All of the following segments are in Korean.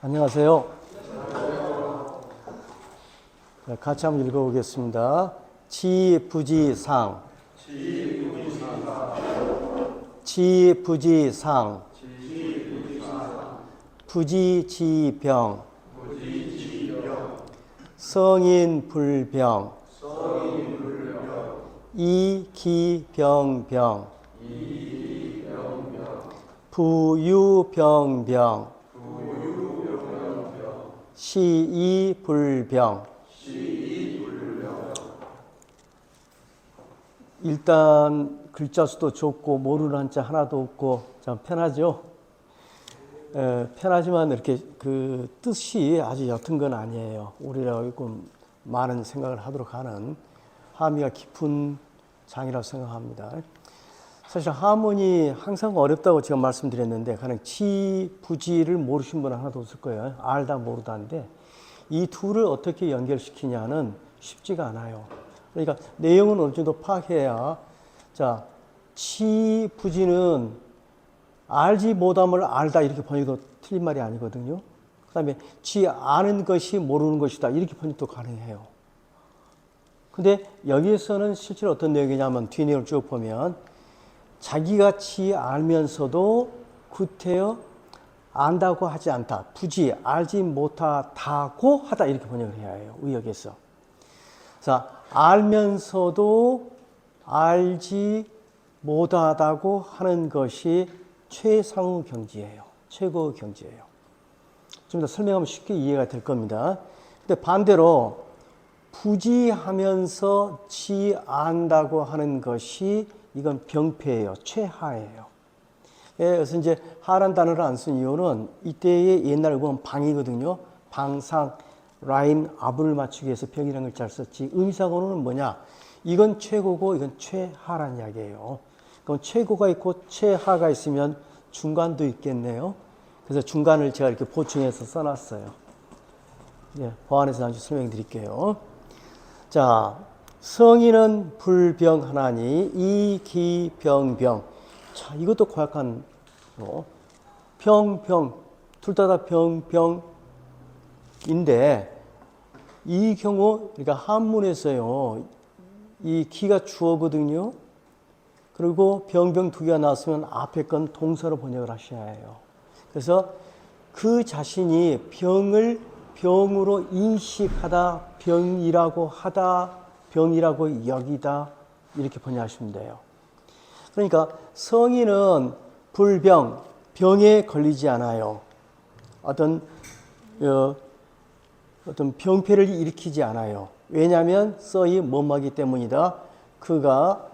안녕하세요. 같이 한번 읽어보겠습니다. 지부지상, 지부지상, 부지지병, 성인불병, 이기병병, 부유병병, 시이불병. 일단 글자 수도 적고 모르는 한자 하나도 없고 참 편하죠. 편하지만 이렇게 그 뜻이 아주 옅은 건 아니에요. 우리가 조금 많은 생각을 하도록 하는 함의가 깊은 장이라고 생각합니다. 사실 하문이 항상 어렵다고 제가 말씀드렸는데 가령 지부지를 모르신 분은 하나도 없을 거예요. 알다 모르다인데 이 둘을 어떻게 연결시키냐는 쉽지가 않아요. 그러니까 내용은 어느 정도 파악해야, 자, 지부지는 알지 못함을 알다 이렇게 번역도 틀린 말이 아니거든요. 그 다음에 지 아는 것이 모르는 것이다 이렇게 번역도 가능해요. 근데 여기에서는 실제로 어떤 내용이냐면 뒤 내용을 쭉 보면 자기가 지 알면서도 구태여 안다고 하지 않다. 부지 알지 못하다고 하다 이렇게 번역을 해야 해요. 의역에서. 자, 알면서도 알지 못하다고 하는 것이 최상의 경지예요. 최고의 경지예요. 좀 더 설명하면 쉽게 이해가 될 겁니다. 근데 반대로 부지하면서 지 안다고 하는 것이 이건 병폐예요. 최하예요. 그래서 이제 하란 단어를 안 쓴 이유는 이때의 옛날 보면 방이거든요. 방상, 라임, 아부를 맞추기 위해서 병이라는 글자를 썼지. 의미상으로는 뭐냐? 이건 최고고 이건 최하란 이야기예요. 그럼 최고가 있고 최하가 있으면 중간도 있겠네요. 그래서 중간을 제가 이렇게 보충해서 써놨어요. 예, 보완해서 잠시 설명드릴게요. 자, 성인은 불병하나니 이기병병. 자, 이것도 고약한 병, 둘 다 병인데 이 경우 그러니까 한문에서요 이 기가 주어거든요. 그리고 병 두 개가 나왔으면 앞에 건 동사로 번역을 하셔야 해요. 그래서 그 자신이 병을 병으로 인식하다, 병이라고 하다, 병이라고 여기다 이렇게 번역하시면 돼요. 그러니까 성인은 불병, 병에 걸리지 않아요. 어떤 병폐를 일으키지 않아요. 왜냐하면 써이 뭐뭐하기 때문이다. 그가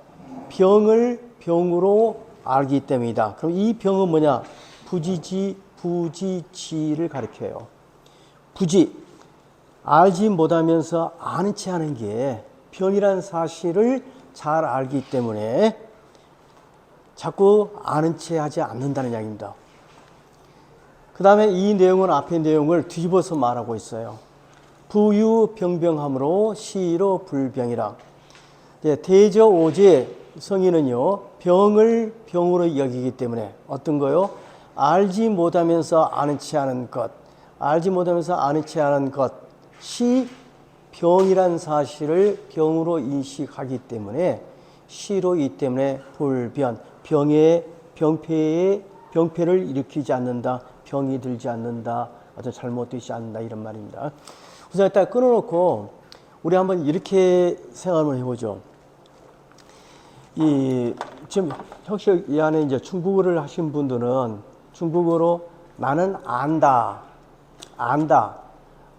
병을 병으로 알기 때문이다. 그럼 이 병은 뭐냐? 부지지를 가리켜요. 부지, 알지 못하면서 아는 체 하는 게 병이라는 사실을 잘 알기 때문에 자꾸 아는 체 하지 않는다는 이야기입니다. 그 다음에 이 내용은 앞의 내용을 뒤집어서 말하고 있어요. 부유병병함으로 시로 불병이라. 대저오제 성인은요, 병을 병으로 여기기 때문에 어떤 거요? 알지 못하면서 아는 체 하는 것, 알지 못하면서 아는 체 하는 것이 병이란 사실을 병으로 인식하기 때문에 시로 이 때문에 불변, 병폐를 일으키지 않는다, 병이 들지 않는다, 어떤 잘못되지 않는다 이런 말입니다. 우선 일단 끊어놓고 우리 한번 이렇게 생각을 해보죠. 지금 혹시 이 안에 이제 중국어를 하신 분들은 중국어로 나는 안다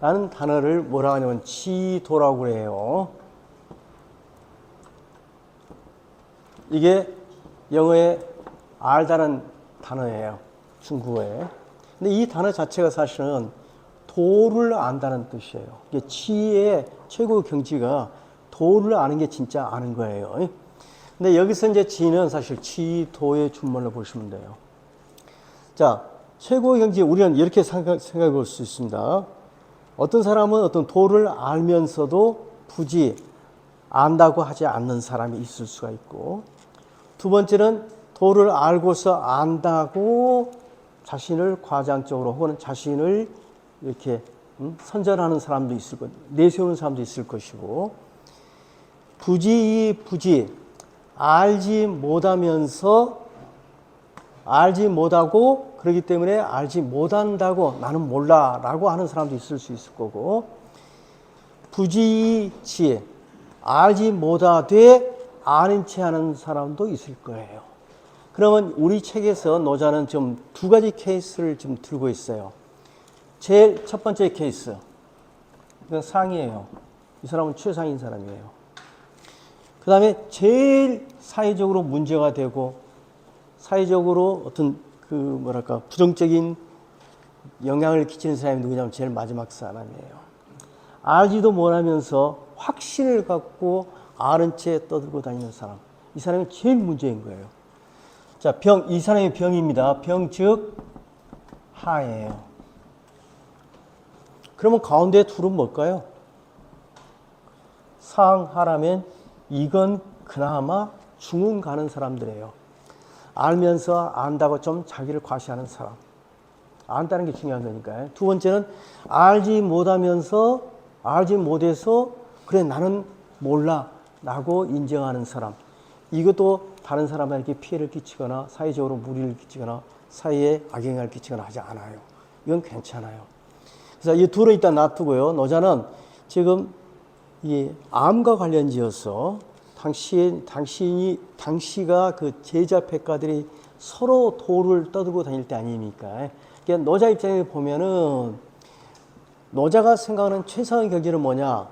라는 단어를 뭐라고 하냐면 지도라고 그래요. 이게 영어에 알다는 단어예요. 중국어에. 근데 이 단어 자체가 사실은 도를 안다는 뜻이에요. 이게 지의 최고 경지가 도를 아는 게 진짜 아는 거예요. 근데 여기서 이제 지는 사실 지도의 준말로 보시면 돼요. 자, 최고의 경지 우리는 이렇게 생각해 볼 수 있습니다. 어떤 사람은 어떤 도를 알면서도 굳이 안다고 하지 않는 사람이 있을 수가 있고, 두 번째는 도를 알고서 안다고 자신을 과장적으로 혹은 자신을 이렇게 선전하는 사람도 있을 것, 내세우는 사람도 있을 것이고, 부지 알지 못하고 그렇기 때문에 알지 못한다고 나는 몰라라고 하는 사람도 있을 수 있을 거고, 부지치 알지 못하되 아는 체 하는 사람도 있을 거예요. 그러면 우리 책에서 노자는 좀 두 가지 케이스를 좀 들고 있어요. 제일 첫 번째 케이스, 이건 상이에요. 이 사람은 최상인 사람이에요. 그 다음에 제일 사회적으로 문제가 되고 사회적으로 어떤 부정적인 영향을 끼치는 사람이 누구냐면 제일 마지막 사람이에요. 알지도 못하면서 확신을 갖고 아는 채 떠들고 다니는 사람. 이 사람이 제일 문제인 거예요. 자, 이 사람의 병입니다. 병 즉 하예요. 그러면 가운데 둘은 뭘까요? 상하라면 이건 그나마 중은 가는 사람들이에요. 알면서 안다고 좀 자기를 과시하는 사람. 안다는 게 중요한 거니까요. 두 번째는 알지 못해서 그래 나는 몰라 라고 인정하는 사람. 이것도 다른 사람에게 피해를 끼치거나 사회적으로 무리를 끼치거나 사회에 악영향을 끼치거나 하지 않아요. 이건 괜찮아요. 그래서 이 둘은 일단 놔두고요. 노자는 지금 이 암과 관련지어서 당시가 그 제자 백가들이 서로 도를 떠들고 다닐 때 아닙니까? 그러니까 노자 입장에 보면은 노자가 생각하는 최상의 경지는 뭐냐?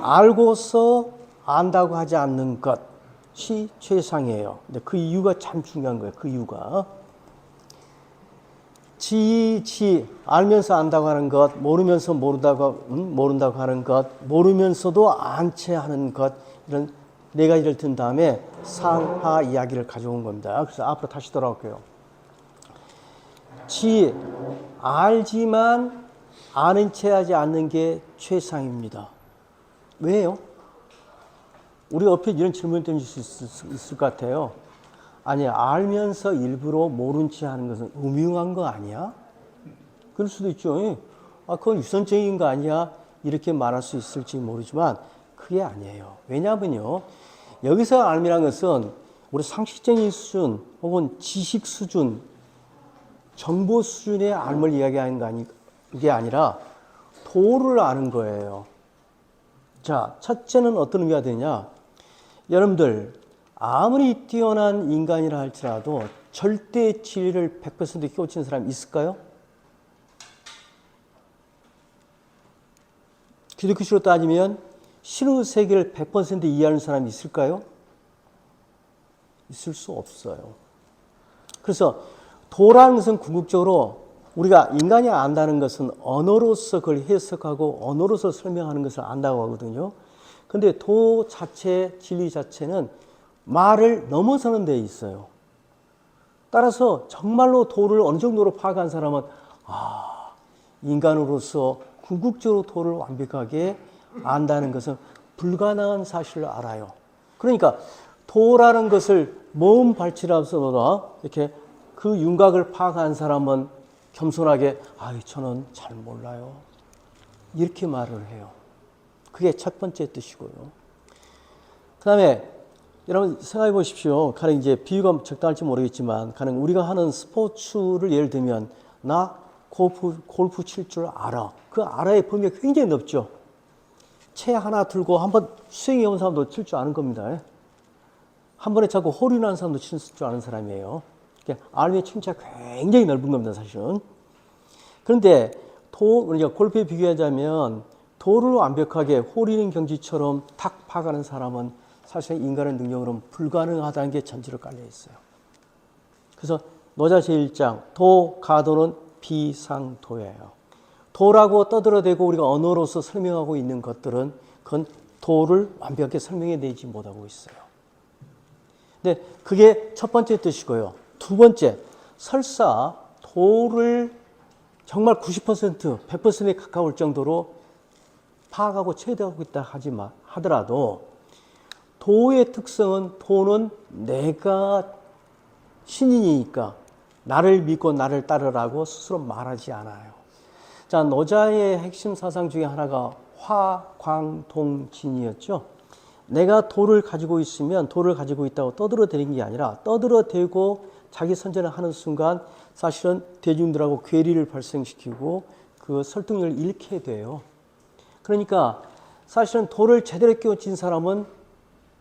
알고서 안다고 하지 않는 것이 최상이에요. 근데 그 이유가 참 중요한 거예요. 그 이유가. 알면서 안다고 하는 것, 모르면서 모른다고 하는 것, 모르면서도 안 채 하는 것, 이런 네 가지를 든 다음에 상하 이야기를 가져온 겁니다. 그래서 앞으로 다시 돌아올게요. 알지만 아는 채 하지 않는 게 최상입니다. 왜요? 우리 옆에 이런 질문을 던질 수 있을 것 같아요. 아니, 알면서 일부러 모른 채 하는 것은 음흉한 거 아니야? 그럴 수도 있죠. 그건 유선적인 거 아니야? 이렇게 말할 수 있을지 모르지만 그게 아니에요. 왜냐하면요. 여기서 알미란 것은 우리 상식적인 수준 혹은 지식 수준, 정보 수준의 알을 이야기하는 게 아니라 도를 아는 거예요. 자, 첫째는 어떤 의미가 되냐? 여러분들 아무리 뛰어난 인간이라 할지라도 절대 진리를 100% 깨우치는 사람이 있을까요? 기독교식으로 따지면 신의 세계를 100% 이해하는 사람이 있을까요? 있을 수 없어요. 그래서 도라는 것은 궁극적으로 우리가 인간이 안다는 것은 언어로서 그걸 해석하고 언어로서 설명하는 것을 안다고 하거든요. 근데 도 자체, 진리 자체는 말을 넘어서는 데 있어요. 따라서 정말로 도를 어느 정도로 파악한 사람은 인간으로서 궁극적으로 도를 완벽하게 안다는 것은 불가능한 사실을 알아요. 그러니까 도라는 것을 먼 발치라서보다 이렇게 그 윤곽을 파악한 사람은 겸손하게 저는 잘 몰라요. 이렇게 말을 해요. 그게 첫 번째 뜻이고요. 그 다음에 여러분 생각해 보십시오. 가령 이제 비유가 적당할지 모르겠지만 가령 우리가 하는 스포츠를 예를 들면 나 골프 칠 줄 알아. 그 알아의 범위가 굉장히 넓죠. 채 하나 들고 한번 스윙해 온 사람도 칠 줄 아는 겁니다. 한 번에 잡고 홀인하는 사람도 칠 줄 아는 사람이에요. 알의 침체가 굉장히 넓은 겁니다, 사실은. 그런데 우리가 골프에 비교하자면 도를 완벽하게 홀이는 경지처럼 탁 파가는 사람은 사실 인간의 능력으로는 불가능하다는 게 전제로 깔려 있어요. 그래서 노자 제1장 도, 가도는 비상도예요. 도라고 떠들어대고 우리가 언어로서 설명하고 있는 것들은 그건 도를 완벽하게 설명해내지 못하고 있어요. 근데 그게 첫 번째 뜻이고요. 두 번째, 설사 도를 정말 90%, 100%에 가까울 정도로 파악하고 체득하고 있다 하더라도 도의 특성은 도는 내가 신인이니까 나를 믿고 나를 따르라고 스스로 말하지 않아요. 자, 자, 노자의 핵심 사상 중에 하나가 화광동진이었죠. 내가 돌을 가지고 있으면 돌을 가지고 있다고 떠들어대는 게 아니라 떠들어대고 자기 선전을 하는 순간 사실은 대중들하고 괴리를 발생시키고 그 설득력을 잃게 돼요. 그러니까 사실은 돌을 제대로 깨우친 사람은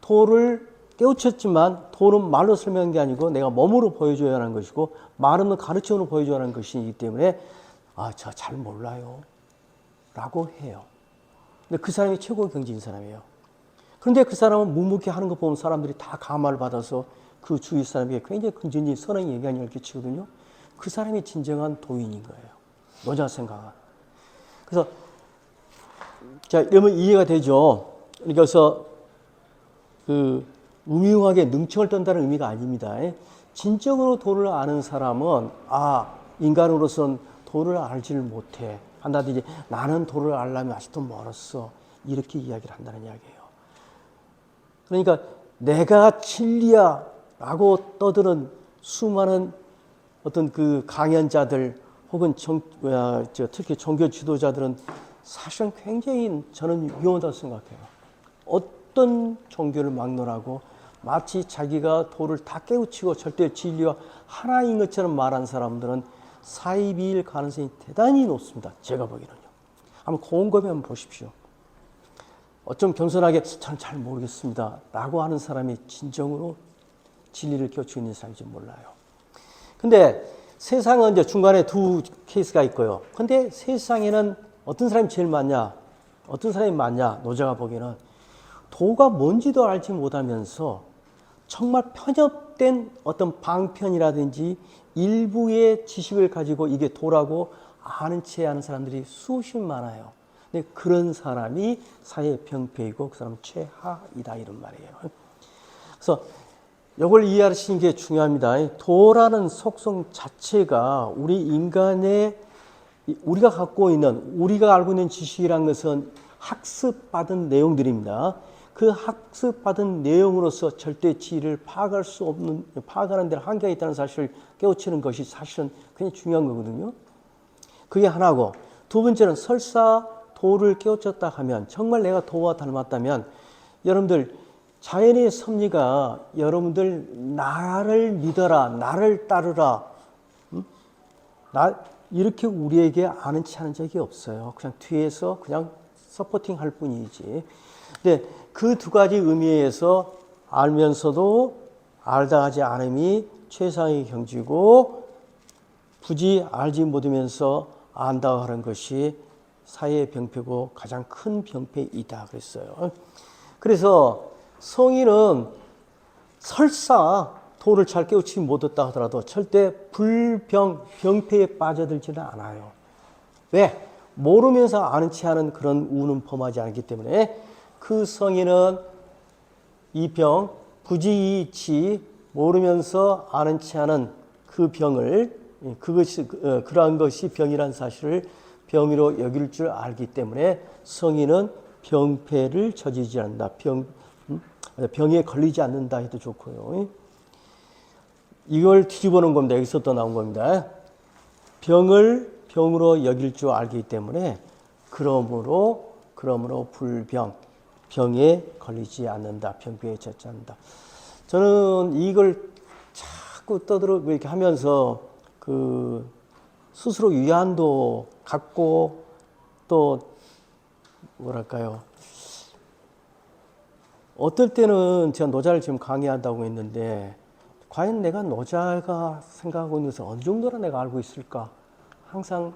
돌을 깨우쳤지만 돌은 말로 설명한 게 아니고 내가 몸으로 보여줘야 하는 것이고 말은 가르침으로 보여줘야 하는 것이기 때문에 저 잘 몰라요 라고 해요. 근데 그 사람이 최고 경지인 사람이에요. 그런데 그 사람은 묵묵히 하는 거 보면 사람들이 다 감화를 받아서 그 주위 사람에게 굉장히 긍정적인 선한 영향을 끼치거든요. 그 사람이 진정한 도인인 거예요. 노자 생각은. 그래서 자, 이러면 이해가 되죠. 그래서 그 우미우하게 능청을 떤다는 의미가 아닙니다. 진정으로 도를 아는 사람은 인간으로서는 도를 알지를 못해 한다든지 나는 도를 알려면 아직도 멀었어 이렇게 이야기를 한다는 이야기예요. 그러니까 내가 진리야 라고 떠드는 수많은 어떤 그 강연자들 혹은 특히 종교 지도자들은 사실은 굉장히 저는 위험하다고 생각해요. 어떤 종교를 막론하고 마치 자기가 도를 다 깨우치고 절대 진리와 하나인 것처럼 말한 사람들은 사이비일 가능성이 대단히 높습니다. 제가 보기에는요. 한번 곰곰이 한번 보십시오. 어쩜 겸손하게 저는 잘 모르겠습니다 라고 하는 사람이 진정으로 진리를 깨우치고 있는 사람인지 몰라요. 근데 세상은 이제 중간에 두 케이스가 있고요. 근데 세상에는 어떤 사람이 제일 많냐? 어떤 사람이 많냐? 노자가 보기에는 도가 뭔지도 알지 못하면서 정말 편협된 어떤 방편이라든지 일부의 지식을 가지고 이게 도라고 아는 채 하는 사람들이 수없이 많아요. 근데 그런 사람이 사회 병폐이고 그 사람은 최하이다 이런 말이에요. 그래서 이걸 이해하시는 게 중요합니다. 도라는 속성 자체가 우리 인간의 우리가 갖고 있는 우리가 알고 있는 지식이란 것은 학습받은 내용들입니다. 그 학습받은 내용으로서 절대 진리를 파악할 수 없는 파악하는 데는 한계가 있다는 사실을 깨우치는 것이 사실은 굉장히 중요한 거거든요. 그게 하나고 두 번째는 설사 도를 깨우쳤다 하면 정말 내가 도와 닮았다면 여러분들 자연의 섭리가 여러분들 나를 믿어라 나를 따르라 이렇게 우리에게 아는 체 하는 적이 없어요. 그냥 뒤에서 그냥 서포팅 할 뿐이지. 근데 그 두 가지 의미에서 알면서도 알다 하지 않음이 최상의 경지고 굳이 알지 못하면서 안다 하는 것이 사회의 병폐고 가장 큰 병폐이다 그랬어요. 그래서 성인은 설사 도를 잘 깨우치지 못했다 하더라도 절대 병폐에 빠져들지는 않아요. 왜? 모르면서 아는 체 하는 그런 우는 범하지 않기 때문에 그 성인은 이 병, 부지이치 모르면서 아는 체 하는 그 병을 그러한 것이 병이라는 사실을 병으로 여길 줄 알기 때문에 성인은 병폐를 저지르지 않는다. 병에 걸리지 않는다 해도 좋고요. 이걸 뒤집어 놓은 겁니다. 여기서 또 나온 겁니다. 병을 병으로 여길 줄 알기 때문에 그러므로 병에 걸리지 않는다. 병폐에 젖지 않는다. 저는 이걸 자꾸 이렇게 하면서 그 스스로 위안도 갖고 또 뭐랄까요. 어떨 때는 제가 노자를 지금 강의한다고 했는데 과연 내가 노자가 생각하고 있는 것을 어느 정도나 내가 알고 있을까? 항상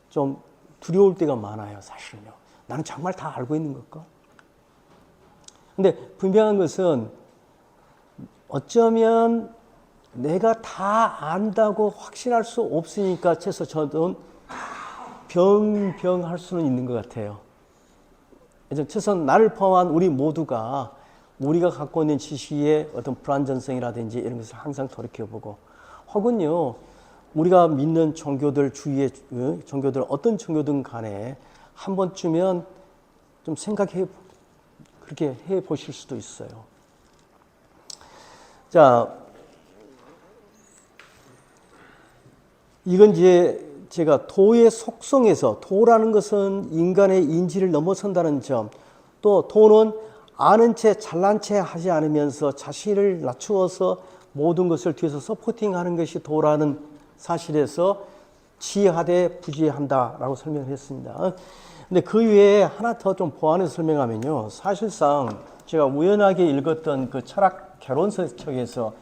좀 두려울 때가 많아요. 사실은요. 나는 정말 다 알고 있는 걸까? 근데 분명한 것은 어쩌면 내가 다 안다고 확신할 수 없으니까 최소 저는 병할 수는 있는 것 같아요. 최소한 나를 포함한 우리 모두가 우리가 갖고 있는 지식의 어떤 불완전성이라든지 이런 것을 항상 돌이켜보고 혹은요 우리가 믿는 종교들 주위의 종교들 어떤 종교든 간에 한 번쯤은 좀 그렇게 해 보실 수도 있어요. 자, 이건 이제 제가 도의 속성에서 도라는 것은 인간의 인지를 넘어선다는 점, 또 도는 아는 채 잘난 채 하지 않으면서 자신을 낮추어서 모든 것을 뒤에서 서포팅하는 것이 도라는 사실에서 지하되 부지한다라고 설명을 했습니다. 근데 그 외에 하나 더 좀 보완해서 설명하면요, 사실상 제가 우연하게 읽었던 그 철학 개론서책에서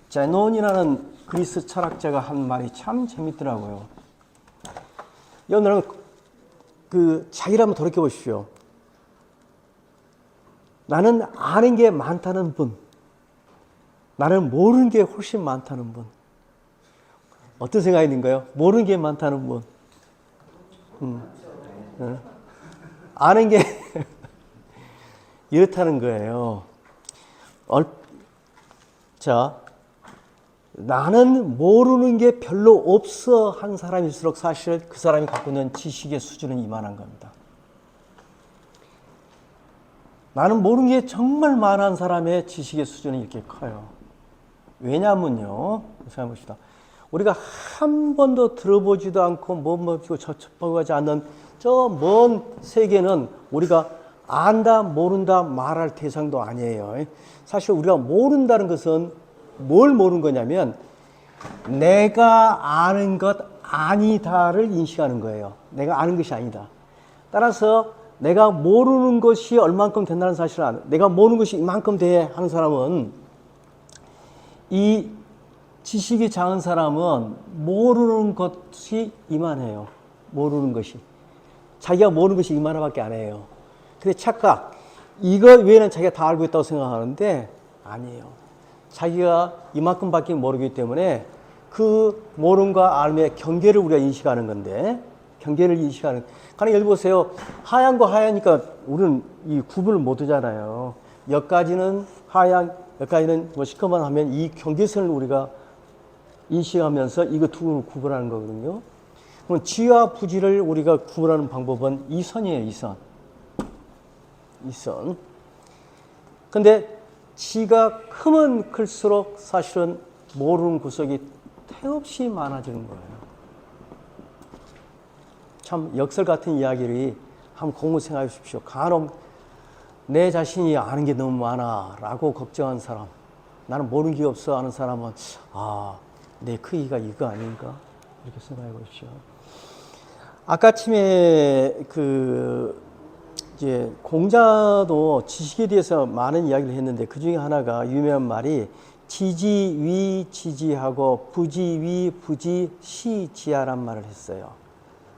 제논이라는 그리스 철학자가 한 말이 참 재밌더라고요. 여러분은 그 자기를 한번 돌이켜 보십시오. 나는 아는 게 많다는 분, 나는 모르는 게 훨씬 많다는 분. 어떤 생각이 든가요? 모르는 게 많다는 분. 아는 게 이렇다는 거예요. 자, 나는 모르는 게 별로 없어 한 사람일수록 사실 그 사람이 갖고 있는 지식의 수준은 이만한 겁니다. 나는 모르는 게 정말 많은 사람의 지식의 수준은 이렇게 커요. 왜냐면요, 생각해 봅시다. 우리가 한 번도 들어보지도 않고 뭐지고 접하지 않는 저 먼 세계는 우리가 안다 모른다 말할 대상도 아니에요. 사실 우리가 모른다는 것은 뭘 모르는 거냐면 내가 아는 것 아니다를 인식하는 거예요. 내가 아는 것이 아니다. 따라서 내가 모르는 것이 얼만큼 된다는 사실을 아는, 내가 모르는 것이 이만큼 돼 하는 사람은, 이 지식이 작은 사람은 모르는 것이 이만해요. 모르는 것이. 자기가 모르는 것이 이만하밖에 안 해요. 근데 착각. 이거 외에는 자기가 다 알고 있다고 생각하는데 아니에요. 자기가 이만큼밖에 모르기 때문에 그 모름과 알의 경계를 우리가 인식하는 건데, 경계를 인식하는. 그러니까 예를 보세요. 하얀 거 하얘니까 우리는 이 구분을 못 하잖아요. 몇 가지는 하얀, 몇 가지는 뭐 시커먼 하면 이 경계선을 우리가 인식하면서 이거 두 구분하는 거거든요. 그럼 지와 부지를 우리가 구분하는 방법은 이 선이에요, 이 선. 이 선. 근데 지가 크면 클수록 사실은 모르는 구석이 태없이 많아지는 거예요. 참 역설 같은 이야기를 한번 공부 생각해 주십시오. 간혹 내 자신이 아는 게 너무 많아 라고 걱정한 사람, 나는 모르는 게 없어 하는 사람은 내 크기가 이거 아닌가? 이렇게 생각해 보십시오. 아까 아침에 이제 공자도 지식에 대해서 많은 이야기를 했는데 그 중에 하나가 유명한 말이 지지위 지지하고 부지위 부지 시지하란 말을 했어요.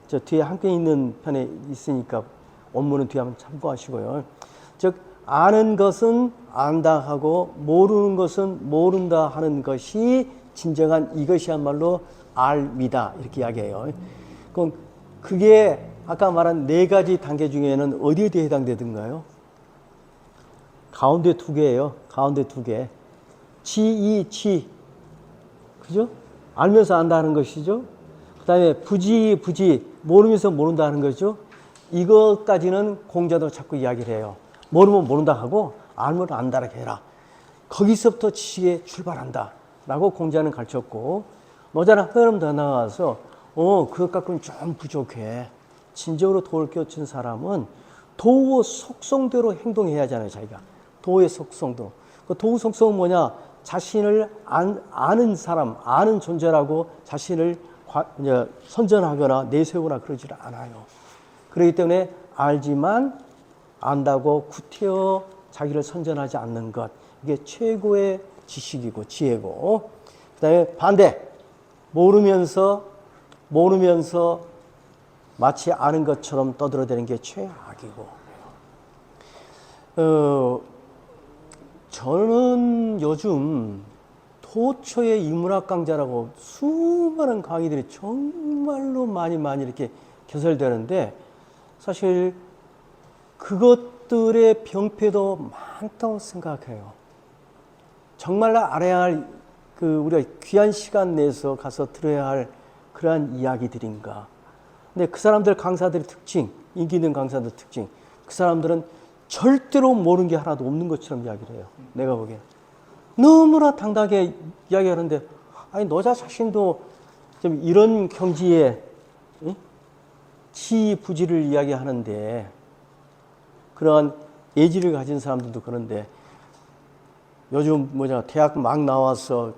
저 뒤에 함께 있는 편에 있으니까 원문은 뒤에 한번 참고하시고요. 즉 아는 것은 안다 하고 모르는 것은 모른다 하는 것이 진정한 이것이야말로 알미다 이렇게 이야기해요. 그럼 그게 아까 말한 네 가지 단계 중에는 어디에 해당되던가요? 가운데 두 개예요. 가운데 두 개. 지이치. 그죠? 알면서 안다는 것이죠. 그 다음에 부지 모르면서 모른다는 거죠. 이것까지는 공자도 자꾸 이야기를 해요. 모르면 모른다 하고 알면 안다라 해라. 거기서부터 지식에 출발한다 라고 공자는 가르쳤고, 노자는 한 걸음 더 나가서 그것 갖고는 좀 부족해. 진정으로 도를 깨우친 사람은 도의 속성대로 행동해야 하잖아요. 자기가 도의 속성대로. 그 도의 속성은 뭐냐? 자신을 아는 사람, 아는 존재라고 자신을 선전하거나 내세우거나 그러질 않아요. 그렇기 때문에 알지만 안다고 구태여 자기를 선전하지 않는 것, 이게 최고의 지식이고 지혜고, 그 다음에 반대, 모르면서 마치 아는 것처럼 떠들어대는 게 최악이고. 저는 요즘 도초의 인문학 강좌라고 수많은 강의들이 정말로 많이 이렇게 개설되는데, 사실 그것들의 병폐도 많다고 생각해요. 정말 알아야 할, 우리가 귀한 시간 내서 가서 들어야 할 그러한 이야기들인가. 근데 그 사람들 강사들의 특징, 인기 있는 강사들 특징, 그 사람들은 절대로 모르는 게 하나도 없는 것처럼 이야기를 해요. 내가 보기엔. 너무나 당당하게 이야기하는데, 아니, 노자 자신도 좀 이런 경지에 치부지를 이야기하는데 그러한 예지를 가진 사람들도 그런데 요즘 대학 막 나와서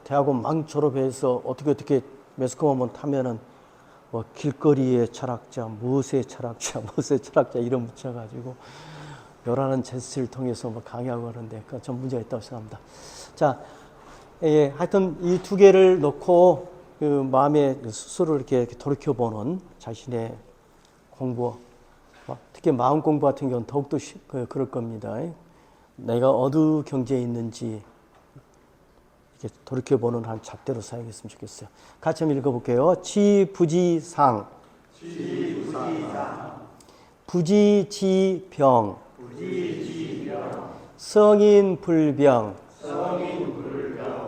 대학원 막 졸업해서 어떻게 매스컴 타면은 길거리의 철학자, 무엇의 철학자 이런 붙여가지고 요라는 제스처를 통해서 강의하고 하는데 그건 좀 문제가 있다고 생각합니다. 자, 하여튼 이 두 개를 놓고 그 마음에 스스로 이렇게 돌이켜보는 자신의 공부, 특히 마음 공부 같은 경우는 더욱더 그럴 겁니다. 내가 어느 경지에 있는지 이렇게 돌이켜보는 한 잣대로 사용했으면 좋겠어요. 같이 한번 읽어볼게요. 치부지상, 부지지병, 성인불병,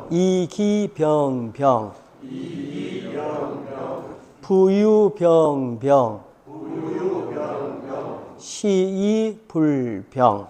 이기병병, 부유병병, 시이불병,